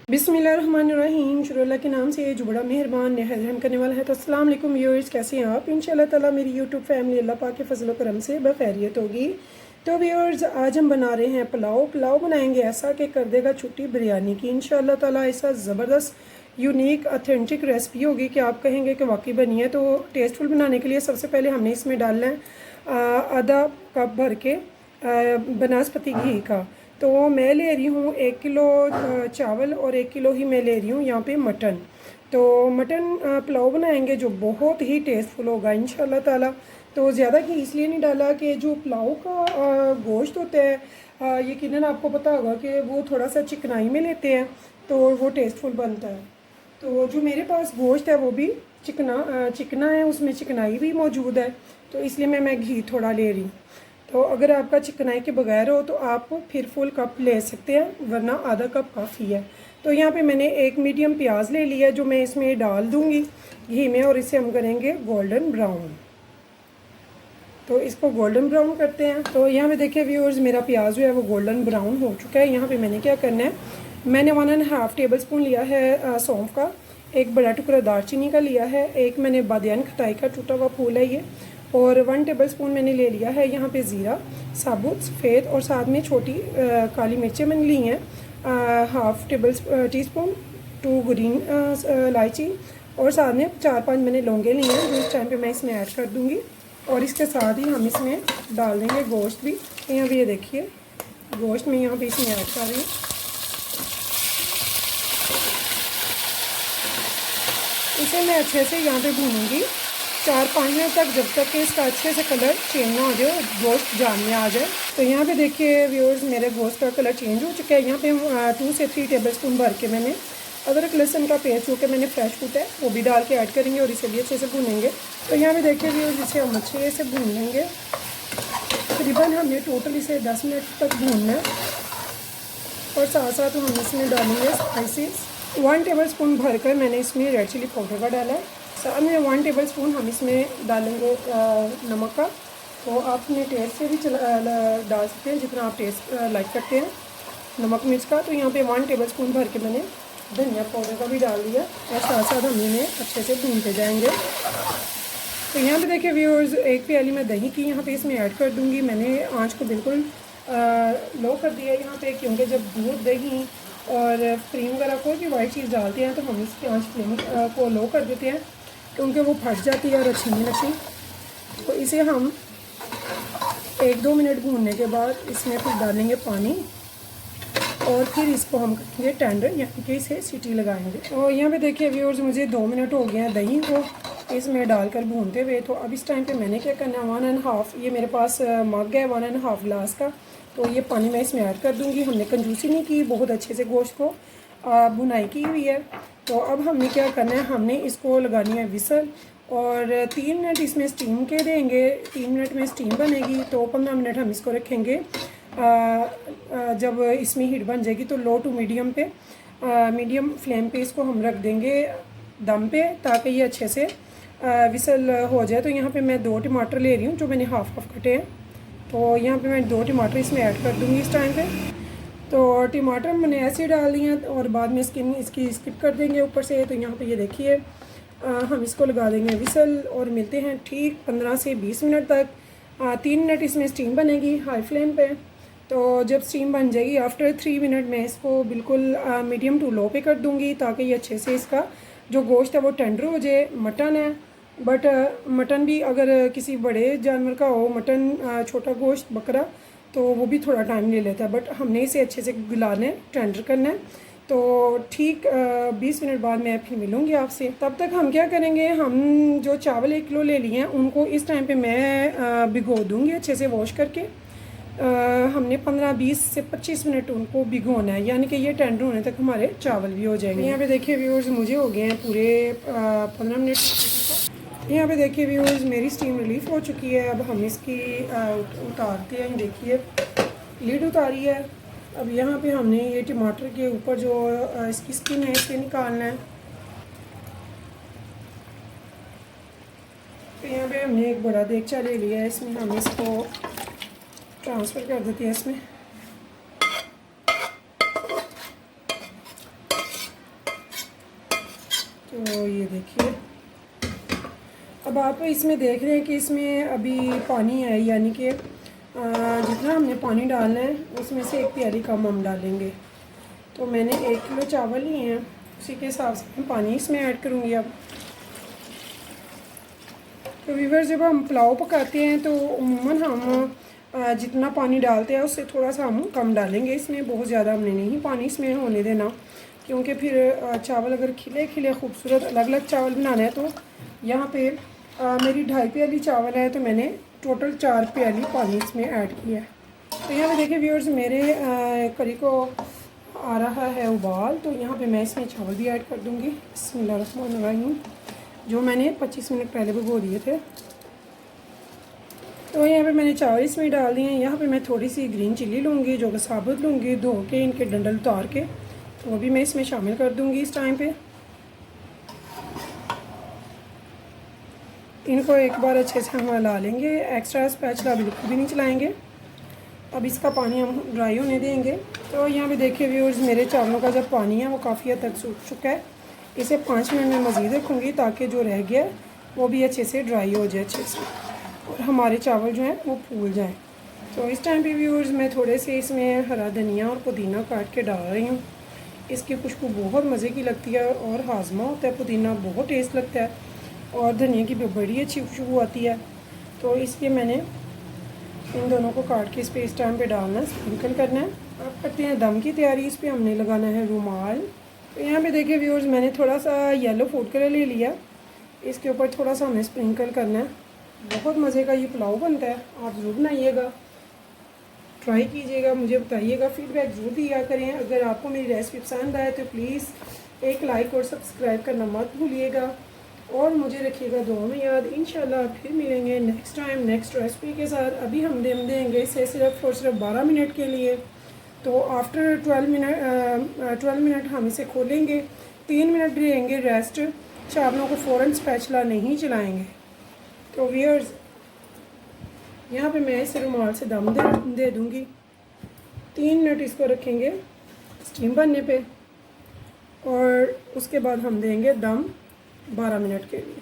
बिस्मिल्लाहिर्रहमानिर्रहीम। शुरू अल्लाह के नाम से जो बड़ा मेहरबान नहायत रहम करने वाला है। तो अस्सलाम वालेकुम व्यूअर्स, कैसे हैं आप? इंशाअल्लाह ताला मेरी यूट्यूब फैमिली अल्लाह पाक के फजल करम से बखैरियत होगी। तो व्यूअर्स, आज हम बना रहे हैं पुलाव बनाएंगे ऐसा कि कर देगा छुट्टी बिरयानी की। इंशाअल्लाह ताला ऐसा ज़बरदस्त यूनिक ऑथेंटिक रेसिपी होगी कि आप कहेंगे कि वाकई बनी है। तो टेस्टफुल बनाने के लिए सबसे पहले हमने इसमें डालना है आधा कप भर के बनस्पति घी का। तो मैं ले रही हूँ 1 किलो चावल और 1 किलो ही मैं ले रही हूँ यहाँ पे मटन। तो मटन पुलाव बनाएंगे जो बहुत ही टेस्टफुल होगा इंशाल्लाह ताला। तो ज़्यादा घी इसलिए नहीं डाला कि जो पुलाव का गोश्त होता है यकीनन आपको पता होगा कि वो थोड़ा सा चिकनाई में लेते हैं तो वो टेस्टफुल बनता है। तो जो मेरे पास गोश्त है वो भी चिकना है, उसमें चिकनाई भी मौजूद है, तो इसलिए मैं घी थोड़ा ले रही हूँ। तो अगर आपका चिकनाई के बगैर हो तो आप फिर फुल कप ले सकते हैं, वरना आधा कप काफ़ी है। तो यहाँ पे मैंने एक मीडियम प्याज ले लिया जो मैं इसमें डाल दूँगी घी में, और इसे हम करेंगे गोल्डन ब्राउन। तो इसको गोल्डन ब्राउन करते हैं। तो यहाँ पे देखिए व्यूअर्स, मेरा प्याज जो है वो गोल्डन ब्राउन हो चुका है। यहाँ पे मैंने क्या करना है, मैंने 1.5 टेबल स्पून लिया है सौंफ का, एक बड़ा टुकड़ा दालचीनी का लिया है, एक मैंने बादियान खटाई का टूटा हुआ फूल है ये, और 1 टेबल स्पून मैंने ले लिया है यहाँ पे ज़ीरा साबुत सफ़ेद, और साथ में छोटी काली मिर्चें मैंने ली हैं 1/2 टीस्पून, 2 ग्रीन इलायची, और साथ में 4-5 मैंने लौंगे ली हैं जो इस टाइम पे मैं इसमें ऐड कर दूँगी। और इसके साथ ही हम इसमें डाल देंगे गोश्त भी। यहाँ पे ये देखिए गोश्त में यहाँ पे इसमें ऐड कर रही हूँ। इसे मैं अच्छे से यहाँ पे भूनूंगी 4-5 मिनट तक, जब तक कि इसका अच्छे से कलर चेंज ना हो जाए, गोश्त जान में आ जाए। तो यहाँ पे देखिए व्यूअर्स, मेरे गोश्त का कलर चेंज हो चुका है। यहाँ पे 2 से 3 टेबल स्पून भर के मैंने अदरक लहसुन का पेस्ट जो कि मैंने फ्रेश कूटा है वो भी डाल के ऐड करेंगे और इसे भी अच्छे से भूनेंगे। तो यहाँ पे देखिए व्यूअर्स, इसे हम अच्छे से भून लेंगे। तकरीबन हमें टोटल इसे 10 मिनट तक भूनना है। और साथ साथ हम इसमें डालेंगे स्पाइसेस। 1 टेबल स्पून भर कर मैंने इसमें रेड चिली पाउडर का डाला है। साथ में 1 टेबल स्पून हम इसमें डालेंगे नमक का। तो आप अपने टेस्ट से भी डाल सकते हैं जितना आप टेस्ट लाइक करते हैं नमक मिर्च का। तो यहाँ पे 1 टेबल स्पून भर के मैंने धनिया पाउडर का भी डाल दिया, और साथ साथ हम इन्हें अच्छे से भूनते जाएंगे। तो यहाँ पे देखिए व्यूअर्स, 1 प्याली मैं दही की यहाँ पे इसमें ऐड कर दूँगी। मैंने आँच को बिल्कुल लो कर दिया यहाँ पे, क्योंकि जब दूध दही और क्रीम वगैरह कोई भी वाइट चीज़ डालते हैं तो हम इसकी आँच फ्लेम को लो कर देते हैं, क्योंकि वो फट जाती है और अच्छी नहीं लगती। तो इसे हम 1-2 मिनट भूनने के बाद इसमें फिर डालेंगे पानी, और फिर इसको हम करेंगे टेंडर, यानी कि इसे सीटी लगाएंगे। और यहाँ पे देखिए व्यूअर्स, मुझे 2 मिनट हो गए हैं दही को इसमें डालकर भूनते हुए। तो अब इस टाइम पे मैंने क्या करना है, 1.5 ये मेरे पास मग है 1.5 गिलास का, तो ये पानी मैं इसमें ऐड कर दूँगी। हमने कंजूसी नहीं की, बहुत अच्छे से गोश्त को भुनाई की हुई है। तो अब हमने क्या करना है, हमने इसको लगानी है विसल, और 3 मिनट इसमें स्टीम के देंगे। 3 मिनट में स्टीम बनेगी तो 15 मिनट हम इसको रखेंगे। जब इसमें हीट बन जाएगी तो लो टू मीडियम पे, मीडियम फ्लेम पे इसको हम रख देंगे दम पे, ताकि ये अच्छे से विसल हो जाए। तो यहाँ पे मैं 2 टमाटर ले रही हूँ जो मैंने हाफ कटे हैं। तो यहाँ पे मैं 2 टमाटर इसमें ऐड कर दूँगी इस टाइम पे। तो टमाटर मैंने ऐसे डाल दिए हैं और बाद में स्किन इसकी स्किप कर देंगे ऊपर से। तो यहाँ पे ये देखिए हम इसको लगा देंगे विसल, और मिलते हैं ठीक 15 से 20 मिनट तक। 3 मिनट इसमें स्टीम बनेगी हाई फ्लेम पे। तो जब स्टीम बन जाएगी आफ्टर 3 मिनट में इसको बिल्कुल मीडियम टू लो पे कर दूँगी, ताकि ये अच्छे से इसका जो गोश्त है वो टेंडर हो जाए। मटन है, बट मटन भी अगर किसी बड़े जानवर का हो, मटन छोटा गोश्त बकरा, तो वो भी थोड़ा टाइम ले लेता है, बट हमने इसे अच्छे से गलाना है, टेंडर करना है। तो ठीक 20 मिनट बाद मैं फिर मिलूँगी आपसे। तब तक हम क्या करेंगे, हम जो चावल 1 किलो ले लिए हैं उनको इस टाइम पे मैं भिगो दूँगी अच्छे से वॉश करके। हमने 15-20 से 25 मिनट उनको भिगोना है, यानी कि ये टेंडर होने तक हमारे चावल भी हो जाएंगे। यहाँ पे देखिए व्यूअर्स, मुझे हो गए हैं पूरे 15 मिनट। यहाँ पे देखिए व्यूअर्स, मेरी स्टीम रिलीफ हो चुकी है। अब हम इसकी उतारते हैं। देखिए लीड उतारी है। अब यहाँ पे हमने ये टमाटर के ऊपर जो इसकी स्किन है इसे निकालना है। तो यहाँ पे हमने एक बड़ा देगचा ले लिया है, इसमें हम इसको ट्रांसफ़र कर देते हैं इसमें। देखिए। अब आप इसमें देख रहे हैं कि इसमें अभी पानी है, यानी कि जितना हमने पानी डालना है उसमें से 1 प्याली कम हम डालेंगे। तो मैंने 1 किलो चावल लिए हैं, उसी के हिसाब से मैं पानी इसमें ऐड करूँगी। अब तो व्यूअर्स, जब हम पुलाव पकाते हैं तो उम्मूमन हम जितना पानी डालते हैं उससे थोड़ा सा हम कम डालेंगे इसमें, बहुत ज़्यादा हमने नहीं पानी इसमें होने देना, क्योंकि फिर चावल अगर खिले खिले खूबसूरत अलग अलग चावल बनाना है। तो यहाँ पे मेरी 2.5 प्याली चावल है, तो मैंने टोटल 4 प्याली पानी इसमें ऐड किया है। तो यहाँ पे देखिए व्यूअर्स, मेरे करी को आ रहा है उबाल, तो यहाँ पे मैं इसमें चावल भी ऐड कर दूँगी। बिस्मिल्लाहिर्रहमानिर्रहीम, जो मैंने 25 मिनट पहले भिगो दिए थे। तो यहाँ पे मैंने चावल इसमें डाल दिए हैं। यहाँ पे मैं थोड़ी सी ग्रीन चिल्ली लूँगी, जो कि साबुत लूँगी, धो के इनके डंडल उतार के, तो वो भी मैं इसमें शामिल कर दूँगी इस टाइम पे। इनको एक बार अच्छे से हम हिला लेंगे, एक्स्ट्रा स्पैचुला बिल्कुल भी नहीं चलाएँगे। अब इसका पानी हम ड्राई होने देंगे। तो यहाँ पे देखिए व्यूअर्स, मेरे चावलों का जब पानी है वो काफ़ी हद तक सूख चुका है। इसे 5 मिनट में मज़ीद रखूँगी ताकि जो रह गया वो भी अच्छे से ड्राई हो जाए अच्छे से, और हमारे चावल जो हैं वो फूल जाएं। तो इस टाइम पे व्यूअर्स, मैं थोड़े से इसमें हरा धनिया और पुदीना काट के डाल रही हूँ। इसकी खुशबू बहुत मज़े की लगती है और हाजमा होता है, पुदीना बहुत टेस्ट लगता है और धनिया की भी बड़ी अच्छी खुशबू आती है। तो इसलिए मैंने इन दोनों को काट के इस पे इस टाइम पे डालना, स्प्रिंकल करना है। अब करते हैं दम की तैयारी। इस पे हमने लगाना है रुमाल। तो यहाँ पे देखिए व्यूअर्स, मैंने थोड़ा सा येलो फूड कलर ले लिया, इसके ऊपर थोड़ा सा हमें स्प्रिंकल करना है। बहुत मज़े का ये पुलाव बनता है, आप ज़रूर बनाइएगा, ट्राई कीजिएगा, मुझे बताइएगा, फीडबैक ज़रूर दिया करें। अगर आपको मेरी रेसिपी पसंद आए तो प्लीज़ एक लाइक और सब्सक्राइब करना मत भूलिएगा, और मुझे रखिएगा दुआ में याद। इंशाल्लाह फिर मिलेंगे नेक्स्ट टाइम नेक्स्ट रेसिपी के साथ। अभी हम दम देंगे इसे सिर्फ और सिर्फ 12 मिनट के लिए। तो आफ्टर 12 मिनट हम इसे खोलेंगे, 3 मिनट देंगे रेस्ट। चावलों को फ़ौरन स्पैचुला नहीं चलाएंगे। तो व्यूअर्स, यहाँ पे मैं इसे रुमाल से दम दे दूँगी। 3 मिनट इसको रखेंगे स्टीम बनने पे, और उसके बाद हम देंगे दम 12 मिनट के लिए।